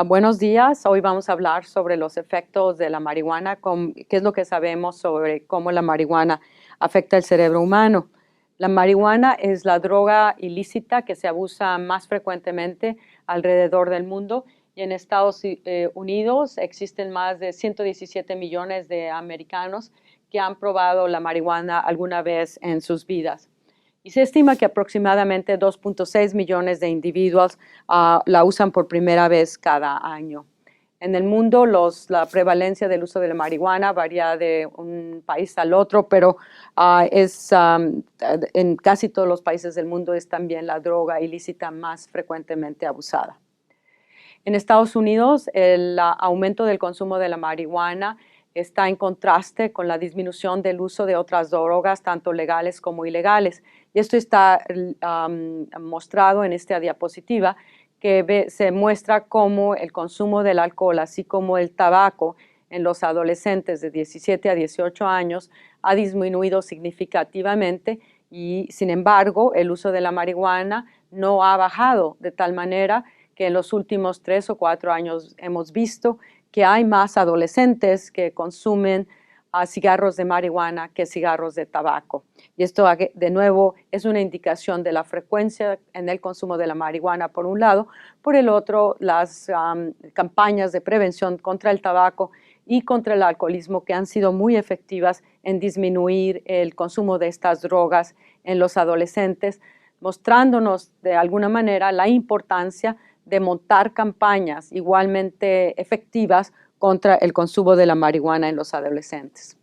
Buenos días, hoy vamos a hablar sobre los efectos de la marihuana, qué es lo que sabemos sobre cómo la marihuana afecta el cerebro humano. La marihuana es la droga ilícita que se abusa más frecuentemente alrededor del mundo y en Estados Unidos existen más de 117 millones de americanos que han probado la marihuana alguna vez en sus vidas. Y se estima que aproximadamente 2.6 millones de individuos la usan por primera vez cada año. En el mundo, la prevalencia del uso de la marihuana varía de un país al otro, pero en casi todos los países del mundo es también la droga ilícita más frecuentemente abusada. En Estados Unidos, el aumento del consumo de la marihuana está en contraste con la disminución del uso de otras drogas, tanto legales como ilegales. Y esto está mostrado en esta diapositiva, que se muestra cómo el consumo del alcohol, así como el tabaco en los adolescentes de 17 a 18 años, ha disminuido significativamente y, sin embargo, el uso de la marihuana no ha bajado de tal manera que en los últimos 3 o 4 años hemos visto que hay más adolescentes que consumen cigarros de marihuana que cigarros de tabaco. Y esto, de nuevo, es una indicación de la frecuencia en el consumo de la marihuana, por un lado. Por el otro, las campañas de prevención contra el tabaco y contra el alcoholismo que han sido muy efectivas en disminuir el consumo de estas drogas en los adolescentes, mostrándonos de alguna manera la importancia de montar campañas igualmente efectivas contra el consumo de la marihuana en los adolescentes.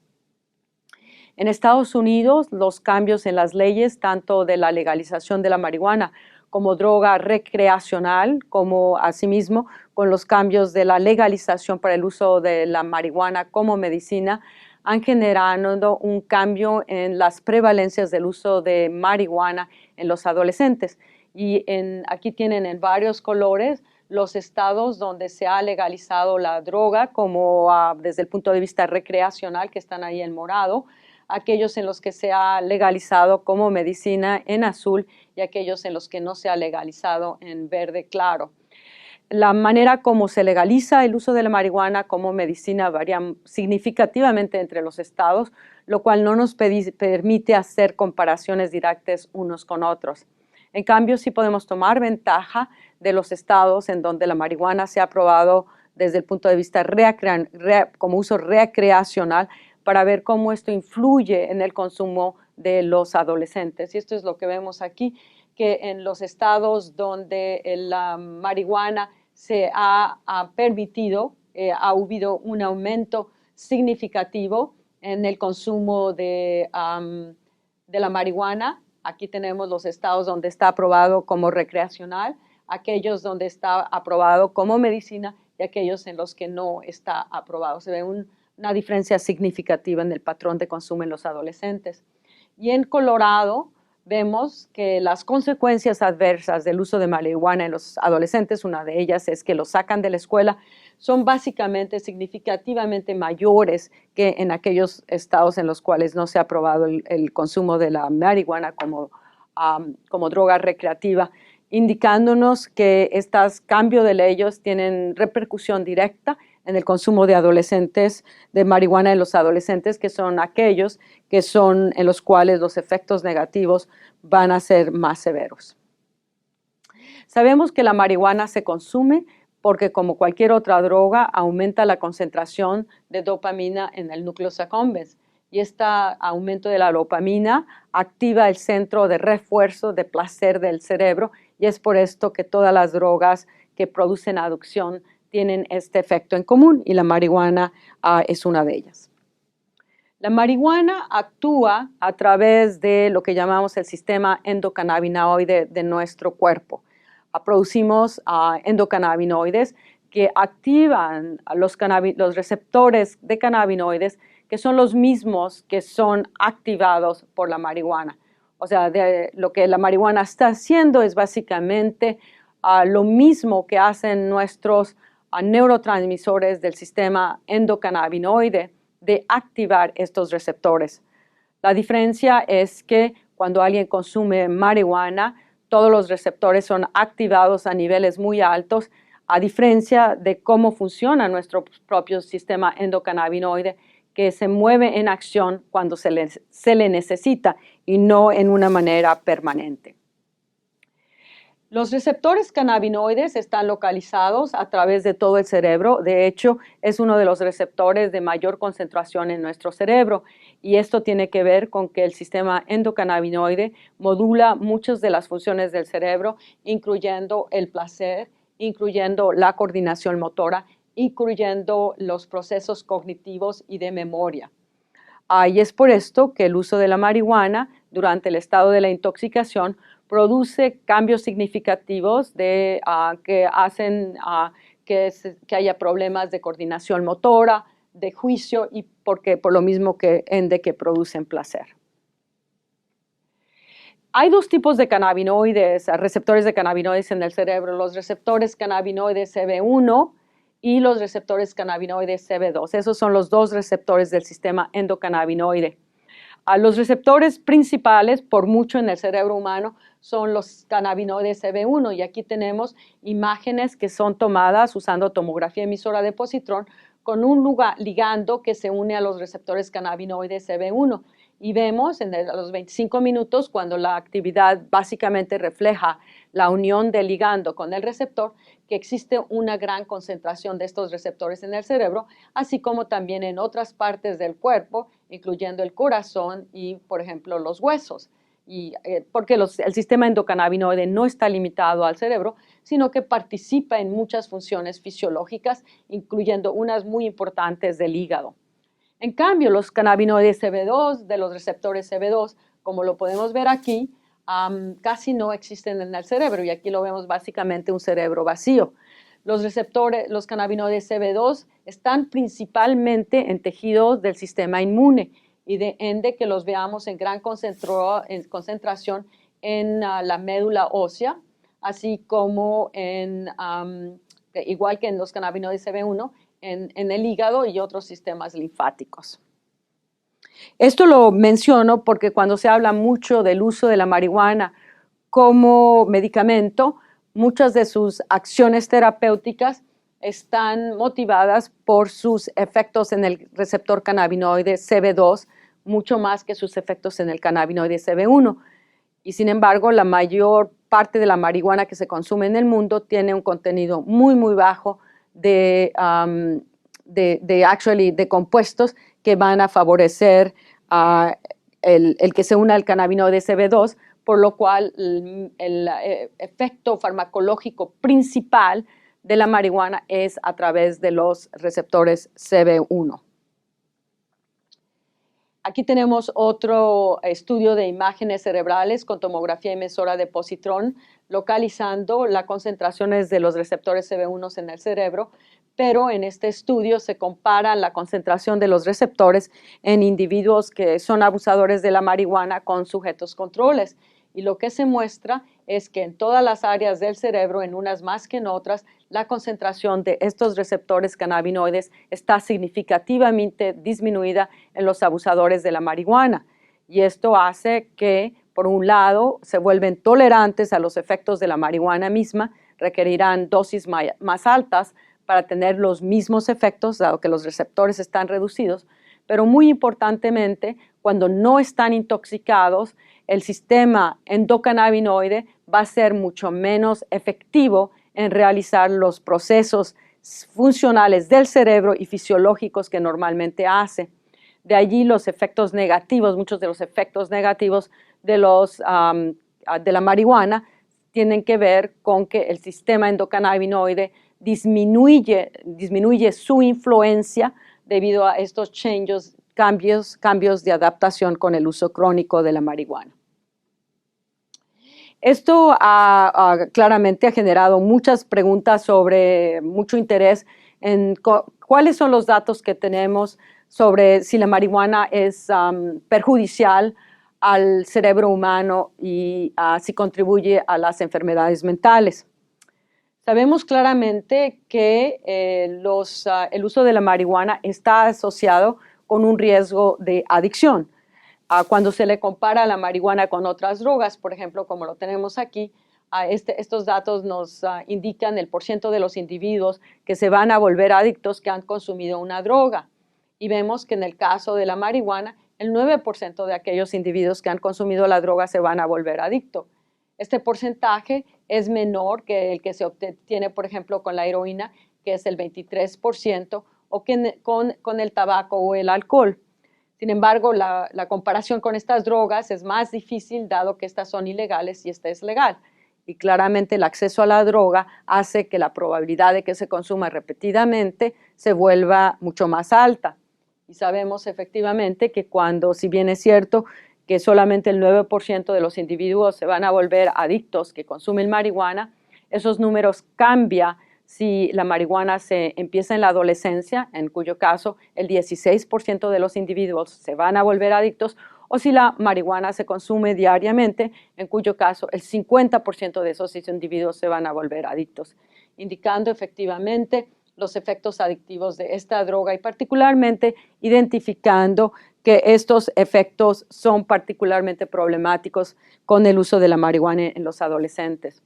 En Estados Unidos, los cambios en las leyes, tanto de la legalización de la marihuana como droga recreacional, como asimismo con los cambios de la legalización para el uso de la marihuana como medicina, han generado un cambio en las prevalencias del uso de marihuana en los adolescentes. Y aquí tienen en varios colores los estados donde se ha legalizado la droga, como desde el punto de vista recreacional, que están ahí en morado, aquellos en los que se ha legalizado como medicina en azul y aquellos en los que no se ha legalizado en verde claro. La manera como se legaliza el uso de la marihuana como medicina varía significativamente entre los estados, lo cual no nos permite hacer comparaciones directas unos con otros. En cambio, sí podemos tomar ventaja de los estados en donde la marihuana se ha aprobado desde el punto de vista como uso recreacional para ver cómo esto influye en el consumo de los adolescentes. Y esto es lo que vemos aquí, que en los estados donde la marihuana se ha permitido, ha habido un aumento significativo en el consumo de la marihuana. Aquí tenemos los estados donde está aprobado como recreacional, aquellos donde está aprobado como medicina y aquellos en los que no está aprobado. Se ve una diferencia significativa en el patrón de consumo en los adolescentes. Y en Colorado vemos que las consecuencias adversas del uso de marihuana en los adolescentes, una de ellas es que los sacan de la escuela, son básicamente significativamente mayores que en aquellos estados en los cuales no se ha aprobado el consumo de la marihuana como droga recreativa, indicándonos que estos cambios de leyes tienen repercusión directa en el consumo de adolescentes, de marihuana en los adolescentes, que son aquellos que son en los cuales los efectos negativos van a ser más severos. Sabemos que la marihuana se consume porque, como cualquier otra droga, aumenta la concentración de dopamina en el núcleo accumbens. Y este aumento de la dopamina activa el centro de refuerzo de placer del cerebro, y es por esto que todas las drogas que producen adicción tienen este efecto en común, y la marihuana es una de ellas. La marihuana actúa a través de lo que llamamos el sistema endocannabinoide de nuestro cuerpo. Producimos endocannabinoides que activan los receptores de cannabinoides, que son los mismos que son activados por la marihuana. O sea, lo que la marihuana está haciendo es básicamente lo mismo que hacen nuestros neurotransmisores del sistema endocannabinoide, de activar estos receptores. La diferencia es que cuando alguien consume marihuana, todos los receptores son activados a niveles muy altos a diferencia de cómo funciona nuestro propio sistema endocannabinoide, que se mueve en acción cuando se le necesita y no en una manera permanente. Los receptores cannabinoides están localizados a través de todo el cerebro. De hecho, es uno de los receptores de mayor concentración en nuestro cerebro. Y esto tiene que ver con que el sistema endocannabinoide modula muchas de las funciones del cerebro, incluyendo el placer, incluyendo la coordinación motora, incluyendo los procesos cognitivos y de memoria. Y es por esto que el uso de la marihuana durante el estado de la intoxicación produce cambios significativos que hacen que haya problemas de coordinación motora, de juicio y por lo mismo que producen placer. Hay dos tipos de cannabinoides, receptores de cannabinoides en el cerebro, los receptores cannabinoides CB1 y los receptores cannabinoides CB2. Esos son los dos receptores del sistema endocannabinoide. Los receptores principales, por mucho en el cerebro humano, son los cannabinoides CB1 y aquí tenemos imágenes que son tomadas usando tomografía emisora de positrón con un ligando que se une a los receptores cannabinoides CB1 y vemos a los 25 minutos cuando la actividad básicamente refleja la unión del ligando con el receptor, que existe una gran concentración de estos receptores en el cerebro, así como también en otras partes del cuerpo, incluyendo el corazón y, por ejemplo, los huesos. Porque el sistema endocannabinoide no está limitado al cerebro, sino que participa en muchas funciones fisiológicas, incluyendo unas muy importantes del hígado. En cambio, los cannabinoides CB2, de los receptores CB2, como lo podemos ver aquí, casi no existen en el cerebro y aquí lo vemos básicamente un cerebro vacío. Los cannabinoides CB2 están principalmente en tejidos del sistema inmune y de ende que los veamos en gran concentración en la médula ósea, así como igual que en los cannabinoides CB1, en el hígado y otros sistemas linfáticos. Esto lo menciono porque cuando se habla mucho del uso de la marihuana como medicamento, muchas de sus acciones terapéuticas están motivadas por sus efectos en el receptor cannabinoide CB2, mucho más que sus efectos en el cannabinoide CB1. Y sin embargo, la mayor parte de la marihuana que se consume en el mundo tiene un contenido muy, muy bajo de compuestos que van a favorecer el que se una al cannabinoide CB2, por lo cual el efecto farmacológico principal de la marihuana es a través de los receptores CB1. Aquí tenemos otro estudio de imágenes cerebrales con tomografía emisora de positrón, localizando las concentraciones de los receptores CB1 en el cerebro, pero en este estudio se compara la concentración de los receptores en individuos que son abusadores de la marihuana con sujetos controles. Y lo que se muestra es que en todas las áreas del cerebro, en unas más que en otras, la concentración de estos receptores cannabinoides está significativamente disminuida en los abusadores de la marihuana. Y esto hace que, por un lado, se vuelven tolerantes a los efectos de la marihuana misma, requerirán dosis más altas para tener los mismos efectos, dado que los receptores están reducidos, pero muy importantemente, cuando no están intoxicados, el sistema endocannabinoide va a ser mucho menos efectivo en realizar los procesos funcionales del cerebro y fisiológicos que normalmente hace. De allí los efectos negativos, muchos de los efectos negativos de la marihuana tienen que ver con que el sistema endocannabinoide disminuye su influencia debido a estos cambios de adaptación con el uso crónico de la marihuana. Esto claramente ha generado muchas preguntas mucho interés en cuáles son los datos que tenemos sobre si la marihuana es perjudicial al cerebro humano y si contribuye a las enfermedades mentales. Sabemos claramente que el uso de la marihuana está asociado con un riesgo de adicción. Cuando se le compara la marihuana con otras drogas, por ejemplo, como lo tenemos aquí, estos datos nos indican el porcentaje de los individuos que se van a volver adictos que han consumido una droga. Y vemos que en el caso de la marihuana, el 9% de aquellos individuos que han consumido la droga se van a volver adictos. Este porcentaje es menor que el que se obtiene, por ejemplo, con la heroína, que es el 23%, o que con el tabaco o el alcohol. Sin embargo, la comparación con estas drogas es más difícil, dado que estas son ilegales y esta es legal. Y claramente el acceso a la droga hace que la probabilidad de que se consuma repetidamente se vuelva mucho más alta. Y sabemos efectivamente que cuando, si bien es cierto que solamente el 9% de los individuos se van a volver adictos que consumen marihuana, esos números cambian si la marihuana se empieza en la adolescencia, en cuyo caso el 16% de los individuos se van a volver adictos, o si la marihuana se consume diariamente, en cuyo caso el 50% de esos individuos se van a volver adictos, indicando efectivamente los efectos adictivos de esta droga y particularmente identificando que estos efectos son particularmente problemáticos con el uso de la marihuana en los adolescentes.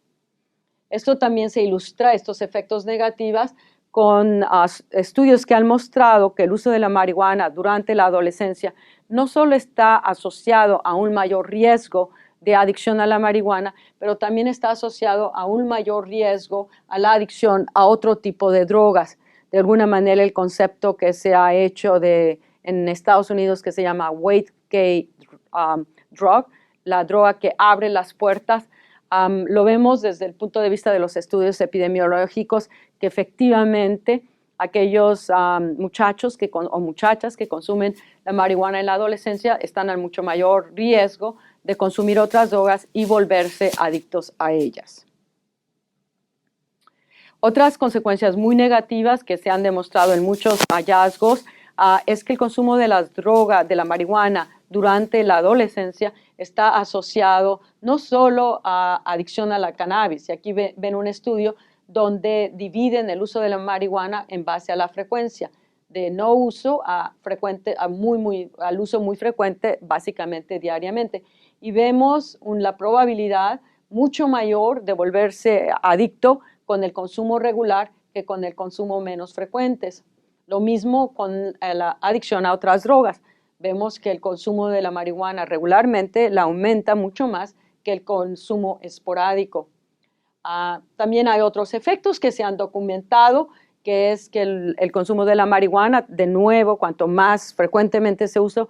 Esto también se ilustra, estos efectos negativos, con estudios que han mostrado que el uso de la marihuana durante la adolescencia no solo está asociado a un mayor riesgo de adicción a la marihuana, pero también está asociado a un mayor riesgo a la adicción a otro tipo de drogas. De alguna manera, el concepto que se ha hecho en Estados Unidos, que se llama weight gain drug, la droga que abre las puertas, lo vemos desde el punto de vista de los estudios epidemiológicos, que efectivamente aquellos muchachos o muchachas que consumen la marihuana en la adolescencia están a mucho mayor riesgo de consumir otras drogas y volverse adictos a ellas. Otras consecuencias muy negativas que se han demostrado en muchos hallazgos es que el consumo de las drogas, de la marihuana durante la adolescencia está asociado no solo a adicción a la cannabis, y aquí ven un estudio donde dividen el uso de la marihuana en base a la frecuencia, de no uso al uso muy frecuente, básicamente diariamente. Y vemos la probabilidad mucho mayor de volverse adicto con el consumo regular que con el consumo menos frecuentes. Lo mismo con la adicción a otras drogas. Vemos que el consumo de la marihuana regularmente la aumenta mucho más que el consumo esporádico. También hay otros efectos que se han documentado, que es que el consumo de la marihuana, de nuevo, cuanto más frecuentemente se usa,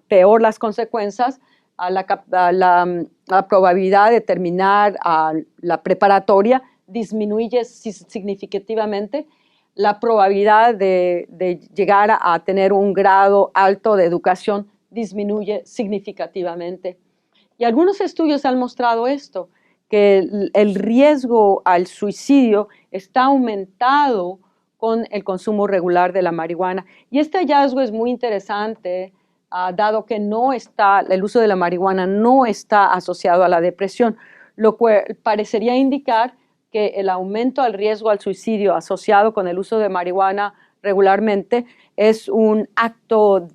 peor las consecuencias. La probabilidad de terminar la preparatoria disminuye significativamente. La probabilidad de llegar a tener un grado alto de educación disminuye significativamente. Y algunos estudios han mostrado esto, que el riesgo al suicidio está aumentado con el consumo regular de la marihuana. Y este hallazgo es muy interesante, dado que el uso de la marihuana no está asociado a la depresión, lo cual parecería indicar que el aumento al riesgo al suicidio asociado con el uso de marihuana regularmente es un acto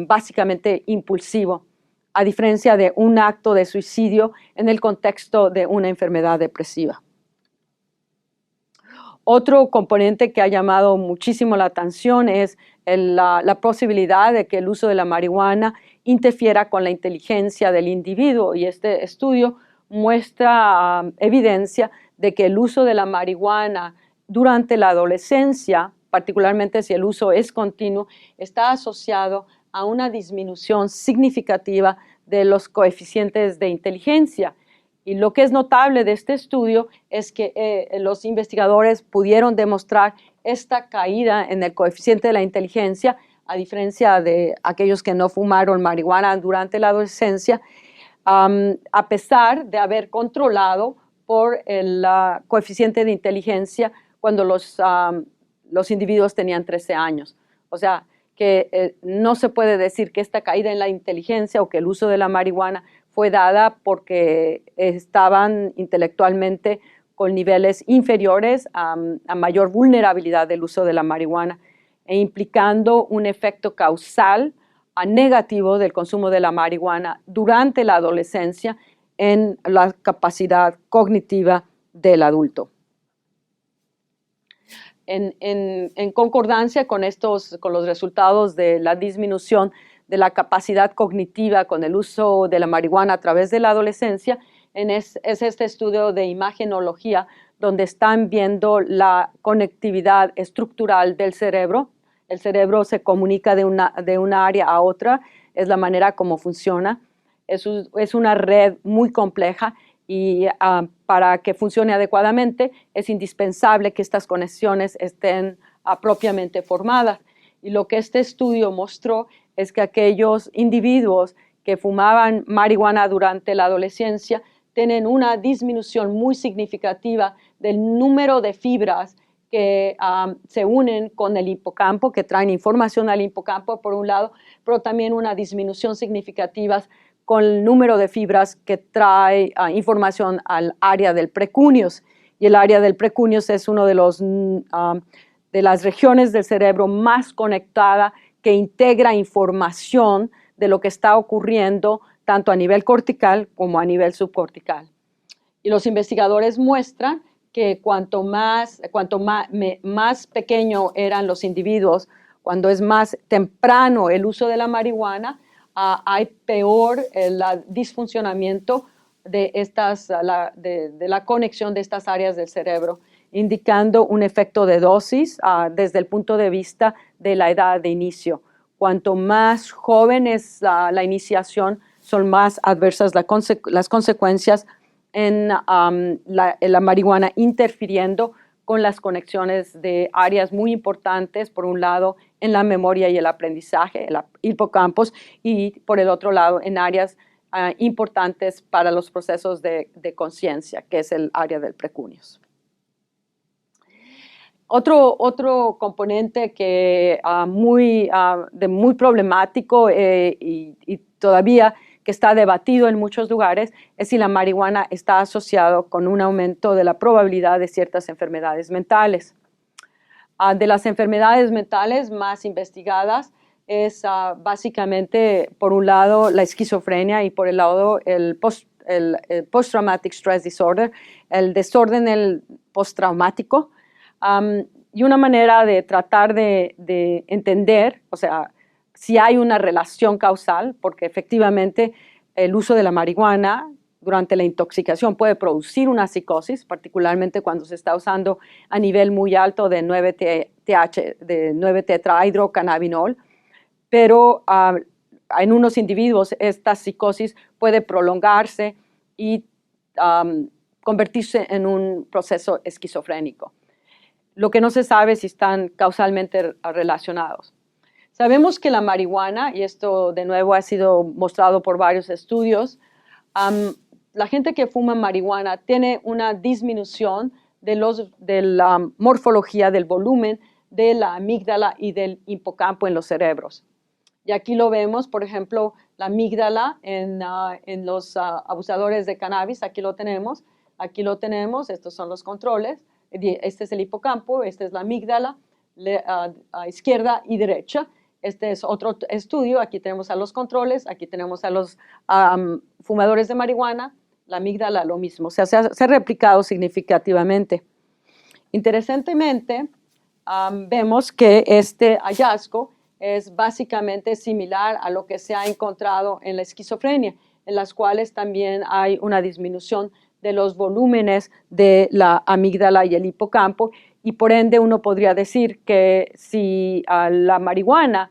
básicamente impulsivo, a diferencia de un acto de suicidio en el contexto de una enfermedad depresiva. Otro componente que ha llamado muchísimo la atención es la posibilidad de que el uso de la marihuana interfiera con la inteligencia del individuo, y este estudio muestra evidencia de que el uso de la marihuana durante la adolescencia, particularmente si el uso es continuo, está asociado a una disminución significativa de los coeficientes de inteligencia. Y lo que es notable de este estudio es que los investigadores pudieron demostrar esta caída en el coeficiente de la inteligencia, a diferencia de aquellos que no fumaron marihuana durante la adolescencia, a pesar de haber controlado por el coeficiente de inteligencia cuando los individuos tenían 13 años. O sea, que no se puede decir que esta caída en la inteligencia o que el uso de la marihuana fue dada porque estaban intelectualmente con niveles inferiores a mayor vulnerabilidad del uso de la marihuana, e implicando un efecto causal negativo del consumo de la marihuana durante la adolescencia en la capacidad cognitiva del adulto. En concordancia con los resultados de la disminución de la capacidad cognitiva con el uso de la marihuana a través de la adolescencia, es este estudio de imagenología, donde están viendo la conectividad estructural del cerebro. El cerebro se comunica de una área a otra, es la manera como funciona. Es una red muy compleja y para que funcione adecuadamente es indispensable que estas conexiones estén propiamente formadas. Y lo que este estudio mostró es que aquellos individuos que fumaban marihuana durante la adolescencia tienen una disminución muy significativa del número de fibras que se unen con el hipocampo, que traen información al hipocampo por un lado, pero también una disminución significativa con el número de fibras que trae información al área del precuneus. Y el área del precuneus es uno de las regiones del cerebro más conectada que integra información de lo que está ocurriendo tanto a nivel cortical como a nivel subcortical. Y los investigadores muestran que cuanto más pequeño eran los individuos, cuando es más temprano el uso de la marihuana, hay peor el disfuncionamiento de la conexión de estas áreas del cerebro, indicando un efecto de dosis desde el punto de vista de la edad de inicio. Cuanto más joven es la iniciación, son más adversas las consecuencias en la marihuana, interfiriendo con las conexiones de áreas muy importantes, por un lado en la memoria y el aprendizaje, el hipocampos, y por el otro lado en áreas importantes para los procesos de conciencia, que es el área del precuneus. Otro componente que muy problemático y todavía que está debatido en muchos lugares es si la marihuana está asociado con un aumento de la probabilidad de ciertas enfermedades mentales. De las enfermedades mentales más investigadas es básicamente, por un lado, la esquizofrenia y por el lado el post-traumatic stress disorder, el desorden postraumático. Y una manera de tratar de entender, o sea, si hay una relación causal, porque efectivamente el uso de la marihuana durante la intoxicación puede producir una psicosis, particularmente cuando se está usando a nivel muy alto de 9-tetrahidrocannabinol, pero en unos individuos esta psicosis puede prolongarse y convertirse en un proceso esquizofrénico. Lo que no se sabe es si están causalmente relacionados. Sabemos que la marihuana, y esto de nuevo ha sido mostrado por varios estudios, la gente que fuma marihuana tiene una disminución de la morfología del volumen de la amígdala y del hipocampo en los cerebros. Y aquí lo vemos, por ejemplo, la amígdala en los abusadores de cannabis, aquí lo tenemos, estos son los controles, este es el hipocampo, esta es la amígdala, a izquierda y derecha. Este es otro estudio, aquí tenemos a los controles, aquí tenemos a los fumadores de marihuana, la amígdala lo mismo, o sea, se ha replicado significativamente. Interesantemente, vemos que este hallazgo es básicamente similar a lo que se ha encontrado en la esquizofrenia, en las cuales también hay una disminución de los volúmenes de la amígdala y el hipocampo, y por ende uno podría decir que si la marihuana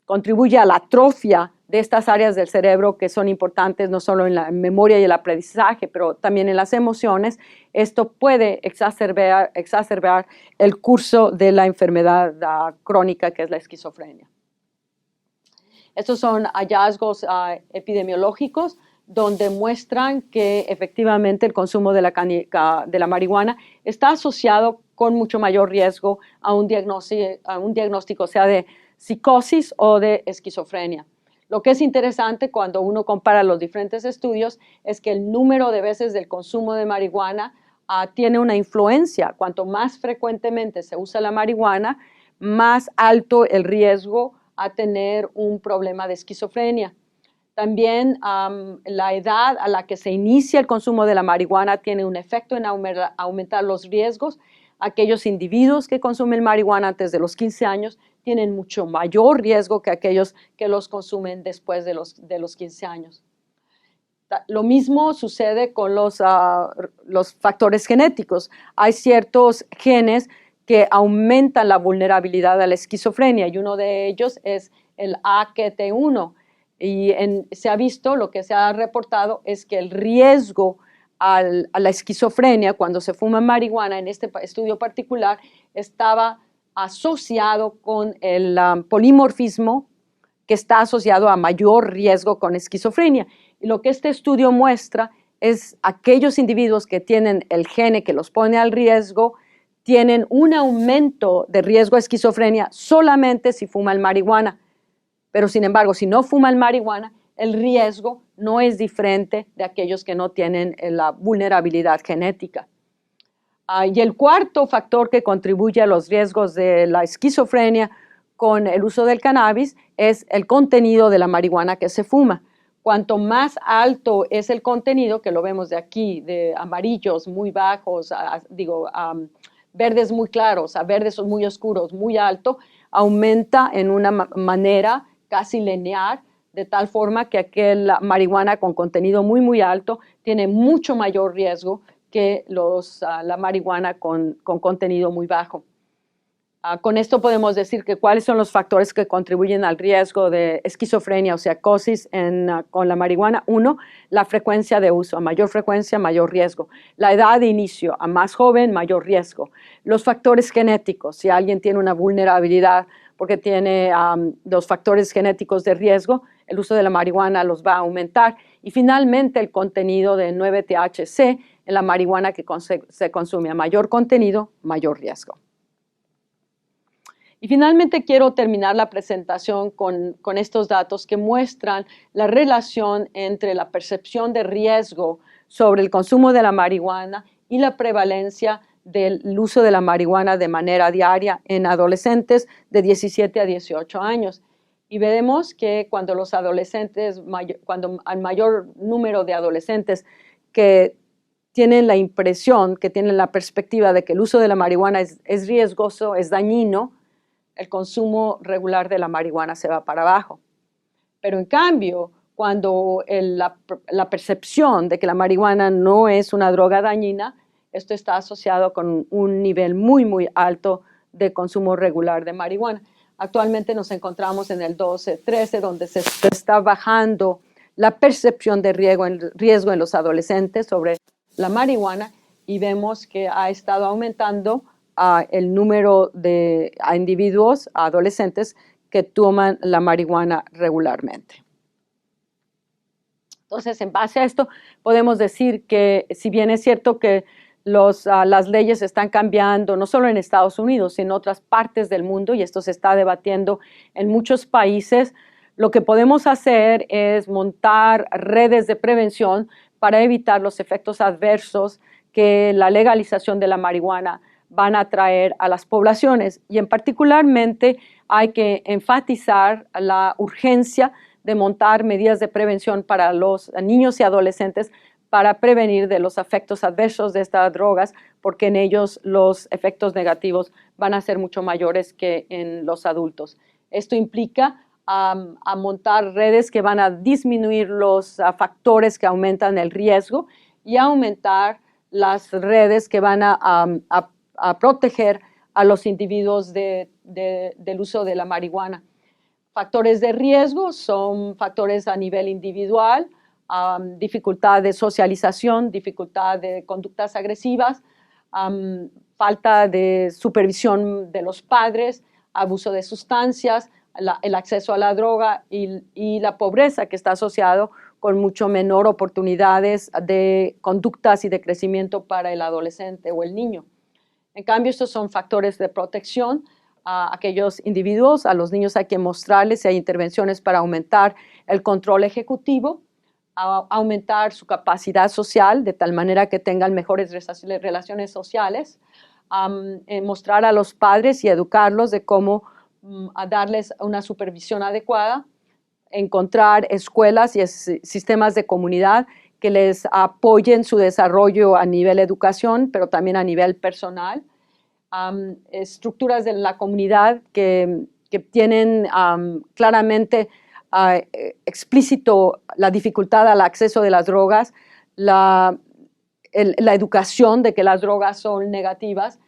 contribuye a la atrofia de estas áreas del cerebro que son importantes no solo en la memoria y el aprendizaje, pero también en las emociones, esto puede exacerbar el curso de la enfermedad crónica que es la esquizofrenia. Estos son hallazgos epidemiológicos donde muestran que efectivamente el consumo de la marihuana está asociado con mucho mayor riesgo a un diagnóstico, sea de psicosis o de esquizofrenia. Lo que es interesante cuando uno compara los diferentes estudios es que el número de veces del consumo de marihuana tiene una influencia. Cuanto más frecuentemente se usa la marihuana, más alto el riesgo a tener un problema de esquizofrenia. También la edad a la que se inicia el consumo de la marihuana tiene un efecto en aumentar los riesgos. Aquellos individuos que consumen marihuana antes de los 15 años tienen mucho mayor riesgo que aquellos que los consumen después de los 15 años. Lo mismo sucede con los factores genéticos. Hay ciertos genes que aumentan la vulnerabilidad a la esquizofrenia y uno de ellos es el AKT1. Y se ha visto, lo que se ha reportado es que el riesgo a la esquizofrenia cuando se fuma marihuana, en este estudio particular, estaba asociado con el polimorfismo que está asociado a mayor riesgo con esquizofrenia. Y lo que este estudio muestra es aquellos individuos que tienen el gene que los pone al riesgo, tienen un aumento de riesgo a esquizofrenia solamente si fuman marihuana. Pero sin embargo, si no fuman marihuana, el riesgo no es diferente de aquellos que no tienen la vulnerabilidad genética. Y el cuarto factor que contribuye a los riesgos de la esquizofrenia con el uso del cannabis es el contenido de la marihuana que se fuma. Cuanto más alto es el contenido, que lo vemos de aquí, de amarillos muy bajos, verdes muy claros, a verdes muy oscuros, muy alto, aumenta en una manera casi lineal, de tal forma que aquella marihuana con contenido muy, muy alto tiene mucho mayor riesgo que la marihuana con contenido muy bajo. Con esto podemos decir que cuáles son los factores que contribuyen al riesgo de esquizofrenia o psicosis con la marihuana. Uno, la frecuencia de uso. A mayor frecuencia, mayor riesgo. La edad de inicio. A más joven, mayor riesgo. Los factores genéticos. Si alguien tiene una vulnerabilidad porque tiene los factores genéticos de riesgo, el uso de la marihuana los va a aumentar. Y finalmente, el contenido de 9-THC en la marihuana que se consume. A mayor contenido, mayor riesgo. Y finalmente quiero terminar la presentación con estos datos que muestran la relación entre la percepción de riesgo sobre el consumo de la marihuana y la prevalencia del uso de la marihuana de manera diaria en adolescentes de 17 a 18 años. Y veremos que cuando los adolescentes, cuando hay mayor número de adolescentes que tienen la impresión, que tienen la perspectiva de que el uso de la marihuana es riesgoso, es dañino, el consumo regular de la marihuana se va para abajo. Pero en cambio, cuando la percepción de que la marihuana no es una droga dañina, esto está asociado con un nivel muy, muy alto de consumo regular de marihuana. Actualmente nos encontramos en el 12-13, donde se está bajando la percepción de riesgo en los adolescentes sobre la marihuana y vemos que ha estado aumentando el número de individuos, adolescentes, que toman la marihuana regularmente. Entonces, en base a esto, podemos decir que si bien es cierto que las leyes están cambiando, no solo en Estados Unidos, sino en otras partes del mundo, y esto se está debatiendo en muchos países, lo que podemos hacer es montar redes de prevención para evitar los efectos adversos que la legalización de la marihuana van a traer a las poblaciones. Y en particularmente hay que enfatizar la urgencia de montar medidas de prevención para los niños y adolescentes para prevenir de los efectos adversos de estas drogas, porque en ellos los efectos negativos van a ser mucho mayores que en los adultos. Esto implica a montar redes que van a disminuir los factores que aumentan el riesgo y aumentar las redes que van a proteger a los individuos del uso de la marihuana. Factores de riesgo son factores a nivel individual, dificultad de socialización, dificultad de conductas agresivas, falta de supervisión de los padres, abuso de sustancias, el acceso a la droga y la pobreza que está asociado con mucho menor oportunidades de conductas y de crecimiento para el adolescente o el niño. En cambio, estos son factores de protección a aquellos individuos. A los niños hay que mostrarles si hay intervenciones para aumentar el control ejecutivo, aumentar su capacidad social de tal manera que tengan mejores relaciones sociales, mostrar a los padres y educarlos de cómo darles una supervisión adecuada, encontrar escuelas y sistemas de comunidad que les apoyen su desarrollo a nivel educación, pero también a nivel personal. Estructuras de la comunidad que tienen claramente explícito la dificultad al acceso de las drogas, la educación de que las drogas son negativas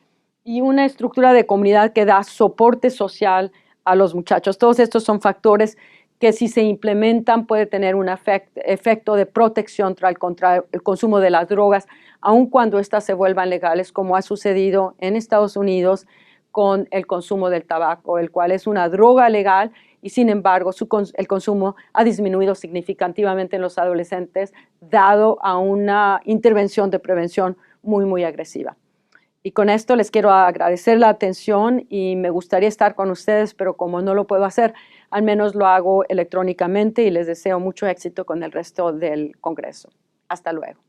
y una estructura de comunidad que da soporte social a los muchachos. Todos estos son factores que si se implementan puede tener un efecto de protección contra el consumo de las drogas, aun cuando éstas se vuelvan legales, como ha sucedido en Estados Unidos con el consumo del tabaco, el cual es una droga legal y sin embargo el consumo ha disminuido significativamente en los adolescentes dado a una intervención de prevención muy, muy agresiva. Y con esto les quiero agradecer la atención y me gustaría estar con ustedes, pero como no lo puedo hacer, al menos lo hago electrónicamente y les deseo mucho éxito con el resto del Congreso. Hasta luego.